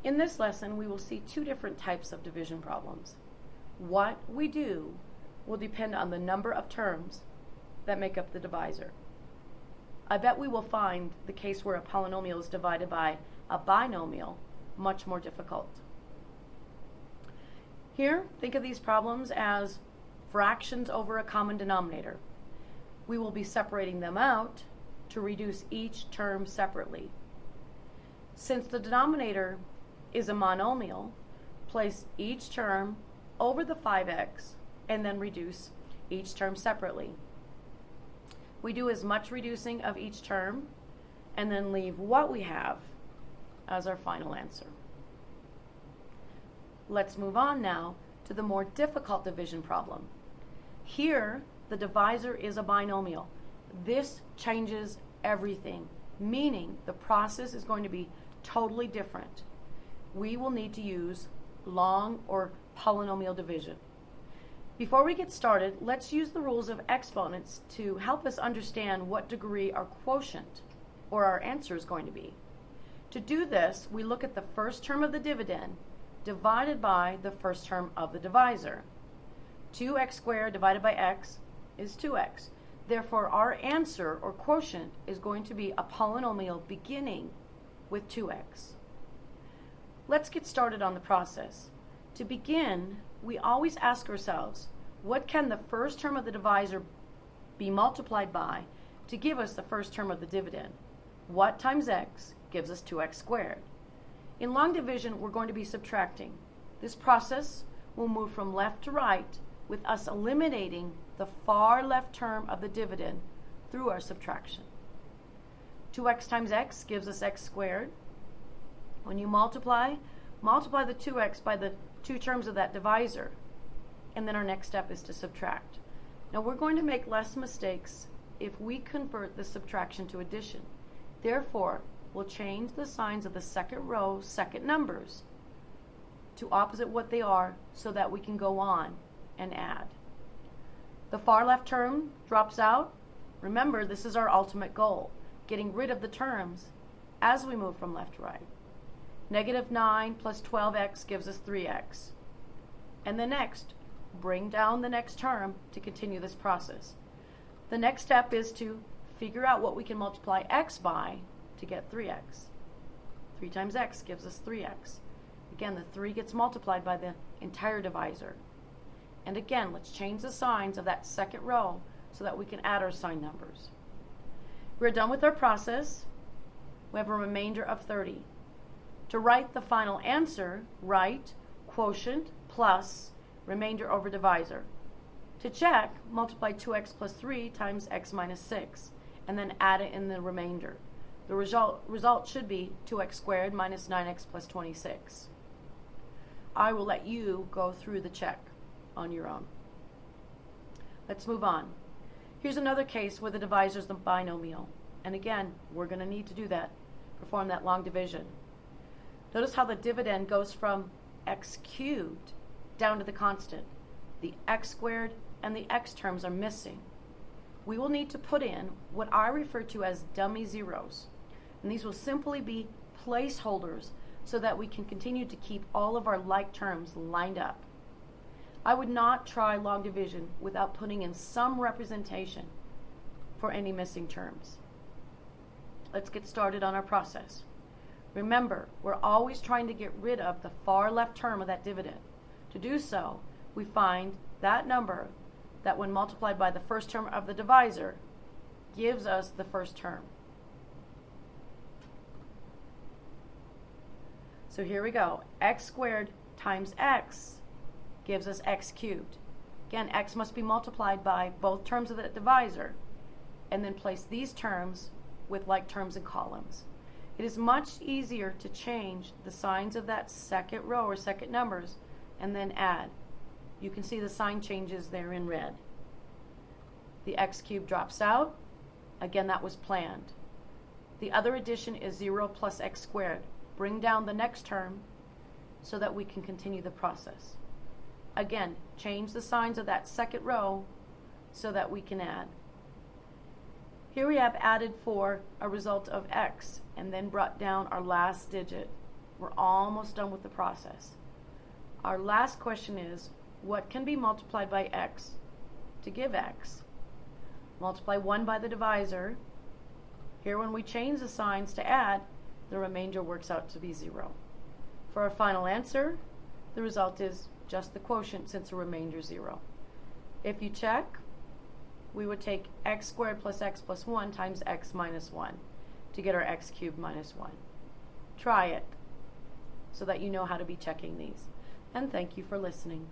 In this lesson, we will see two different types of division problems. What we do will depend on the number of terms that make up the divisor. I bet we will find the case where a polynomial is divided by a binomial much more difficult. Here, think of these problems as fractions over a common denominator. We will be separating them out to reduce each term separately. Since the denominator is a monomial, place each term over the 5x and then reduce each term separately. We do as much reducing of each term and then leave what we have as our final answer. Let's move on now to the more difficult division problem. Here, the divisor is a binomial. This changes everything, meaning the process is going to be totally different. We will need to use long or polynomial division. Before we get started, let's use the rules of exponents to help us understand what degree our quotient or our answer is going to be. To do this, we look at the first term of the dividend divided by the first term of the divisor. 2x squared divided by x is 2x. Therefore, our answer or quotient is going to be a polynomial beginning with 2x. Let's get started on the process. To begin, we always ask ourselves, what can the first term of the divisor be multiplied by to give us the first term of the dividend? What times x gives us 2x squared? In long division, we're going to be subtracting. This process will move from left to right with us eliminating the far left term of the dividend through our subtraction. 2x times x gives us x squared. When you multiply the 2x by the two terms of that divisor, and then our next step is to subtract. Now we're going to make less mistakes if we convert the subtraction to addition. Therefore, we'll change the signs of the second row, second numbers, to opposite what they are so that we can go on and add. The far left term drops out. Remember, this is our ultimate goal, getting rid of the terms as we move from left to right. Negative 9 plus 12x gives us 3x. And then next, bring down the next term to continue this process. The next step is to figure out what we can multiply x by to get 3x. 3 times x gives us 3x. Again, the 3 gets multiplied by the entire divisor. And again, let's change the signs of that second row so that we can add our sign numbers. We're done with our process. We have a remainder of 30. To write the final answer, write quotient plus remainder over divisor. To check, multiply 2x plus 3 times x minus 6, and then add it in the remainder. The result should be 2x squared minus 9x plus 26. I will let you go through the check on your own. Let's move on. Here's another case where the divisor is the binomial. And again, we're going to need to do that, perform that long division. Notice how the dividend goes from x cubed down to the constant. The x squared and the x terms are missing. We will need to put in what I refer to as dummy zeros. And these will simply be placeholders so that we can continue to keep all of our like terms lined up. I would not try long division without putting in some representation for any missing terms. Let's get started on our process. Remember, we're always trying to get rid of the far left term of that dividend. To do so, we find that number that when multiplied by the first term of the divisor gives us the first term. So here we go. X squared times x gives us x cubed. Again, x must be multiplied by both terms of the divisor and then place these terms with like terms in columns. It is much easier to change the signs of that second row or second numbers and then add. You can see the sign changes there in red. The x cubed drops out. Again, that was planned. The other addition is 0 plus x squared. Bring down the next term so that we can continue the process. Again, change the signs of that second row so that we can add. Here we have added for a result of x and then brought down our last digit. We're almost done with the process. Our last question is, what can be multiplied by x to give x? Multiply 1 by the divisor. Here, when we change the signs to add, the remainder works out to be 0. For our final answer, the result is just the quotient since the remainder is 0. If you check, we would take x squared plus x plus 1 times x minus 1 to get our x cubed minus 1. Try it so that you know how to be checking these. And thank you for listening.